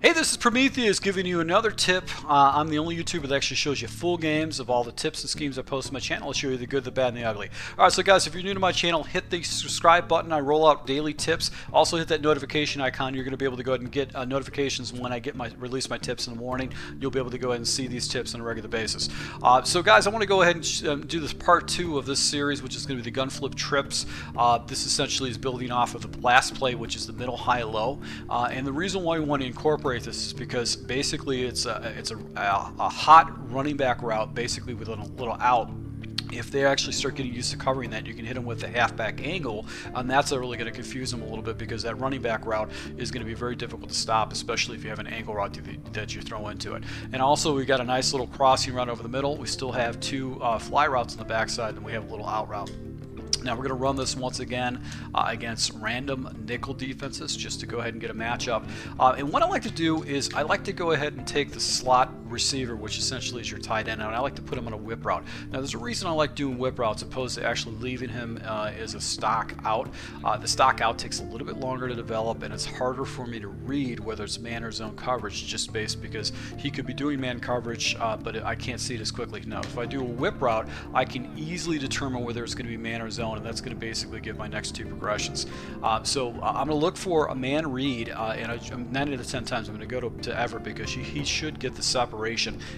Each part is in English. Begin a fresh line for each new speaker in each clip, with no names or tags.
Hey, this is Prometheus giving you another tip. I'm the only YouTuber that actually shows you full games of all the tips and schemes I post on my channel. I'll show you the good, the bad, and the ugly. Alright, so guys, if you're new to my channel, hit the subscribe button. I roll out daily tips. Also hit that notification icon. You're going to be able to go ahead and get notifications when I release my tips in the morning. You'll be able to go ahead and see these tips on a regular basis. So guys, I want to go ahead and do this part 2 of this series, which is going to be the gun flip trips. This essentially is building off of the blast play, which is the middle, high, low. And the reason why we want to incorporate this is because basically it's a hot running back route, basically with a little out. If they actually start getting used to covering that, you can hit them with the halfback angle, and that's really going to confuse them a little bit, because that running back route is going to be very difficult to stop, especially if you have an angle route that you throw into it. And also, we got a nice little crossing route over the middle. We still have two fly routes on the backside, and we have a little out route. Now we're going to run this once again against random nickel defenses, just to go ahead and get a matchup. And what I like to do is I like to go ahead and take the slot receiver, which essentially is your tight end, and I like to put him on a whip route. Now there's a reason I like doing whip routes opposed to actually leaving him as a stock out. The stock out takes a little bit longer to develop, and it's harder for me to read whether it's man or zone coverage, just based because he could be doing man coverage, but I can't see it as quickly. Now if I do a whip route, I can easily determine whether it's going to be man or zone, and that's going to basically give my next two progressions. So I'm going to look for a man read, and 9 out of 10 times I'm going to go to Everett, because he should get the separation.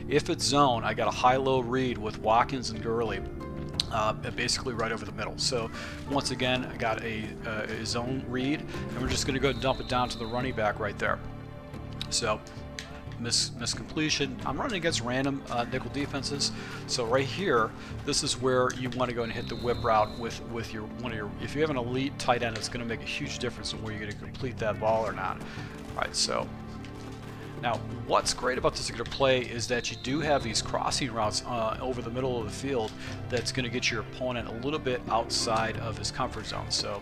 If it's zone, I got a high-low read with Watkins and Gurley. Basically right over the middle. So once again, I got a zone read, and we're just going to go and dump it down to the running back right there. So miscompletion. I'm running against random nickel defenses, so right here, this is where you want to go and hit the whip route with your if you have an elite tight end, it's going to make a huge difference in where you're going to complete that ball or not. All right, so now what's great about this particular play is that you do have these crossing routes over the middle of the field that's going to get your opponent a little bit outside of his comfort zone. So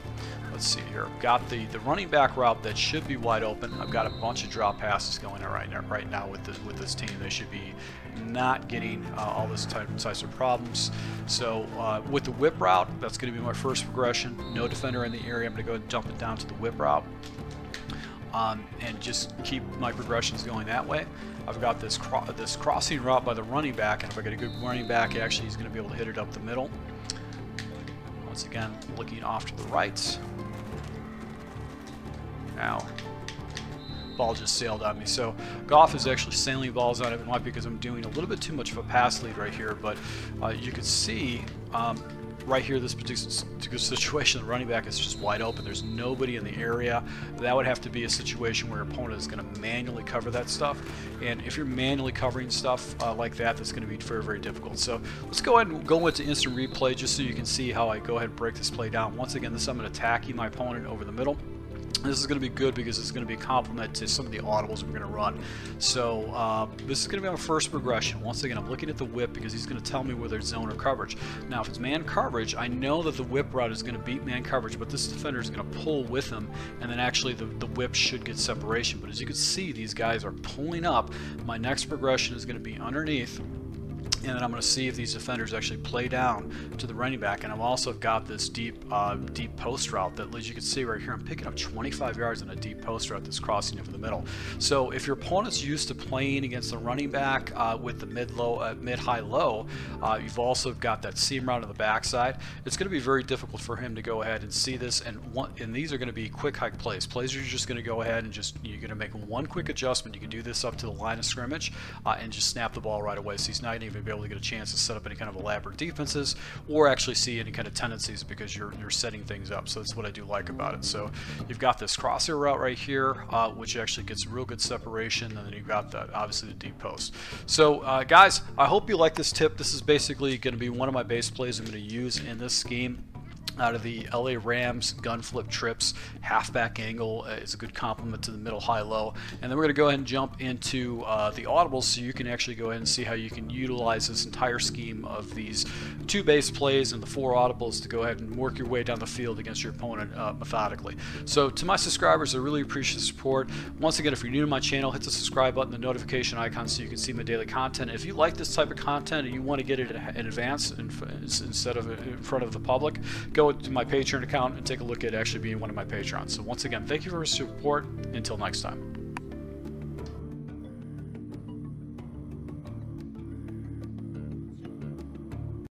let's see here. I've got the running back route that should be wide open. I've got a bunch of drop passes going on right now with this team. They should be not getting all this types of problems. So with the whip route, that's going to be my first progression. No defender in the area. I'm going to go ahead and dump it down to the whip route. And just keep my progressions going that way. I've got this crossing route by the running back, and if I get a good running back, actually he's going to be able to hit it up the middle. Once again, looking off to the right. Now, ball just sailed on me. So Goff is actually sailing balls on it. It might be because I'm doing a little bit too much of a pass lead right here, but you can see right here, this particular situation, the running back is just wide open. There's nobody in the area. That would have to be a situation where your opponent is going to manually cover that stuff. And if you're manually covering stuff like that, that's going to be very, very difficult. So let's go ahead and go into instant replay just so you can see how I go ahead and break this play down. Once again, I'm attacking my opponent over the middle. This is going to be good because it's going to be a complement to some of the audibles we're going to run. So this is going to be my first progression. Once again, I'm looking at the whip because he's going to tell me whether it's zone or coverage. Now, if it's man coverage, I know that the whip route is going to beat man coverage, but this defender is going to pull with him, and then actually the whip should get separation. But as you can see, these guys are pulling up. My next progression is going to be underneath, and then I'm going to see if these defenders actually play down to the running back. And I've also got this deep post route that, as you can see right here, I'm picking up 25 yards in a deep post route that's crossing over the middle. So if your opponent's used to playing against the running back with the mid-high-low, you've also got that seam route on the backside. It's going to be very difficult for him to go ahead and see this. And these are going to be quick hike plays. Plays you're just going to go ahead and you're going to make one quick adjustment. You can do this up to the line of scrimmage and just snap the ball right away. So he's not even going to be able to get a chance to set up any kind of elaborate defenses or actually see any kind of tendencies, because you're setting things up. So that's what I do like about it. So you've got this crosshair route right here, which actually gets real good separation, and then you've got obviously the deep post. So guys, I hope you like this tip. This is basically going to be one of my base plays I'm going to use in this scheme. Out of the LA Rams gun flip trips, halfback angle is a good complement to the middle, high, low. And then we're going to go ahead and jump into the audibles, so you can actually go ahead and see how you can utilize this entire scheme of these 2 base plays and the 4 audibles to go ahead and work your way down the field against your opponent methodically. So to my subscribers, I really appreciate the support. Once again, if you're new to my channel, hit the subscribe button, the notification icon, so you can see my daily content. If you like this type of content and you want to get it in advance instead of in front of the public, go to my Patreon account and take a look at actually being one of my patrons. So once again, thank you for your support. Until next time.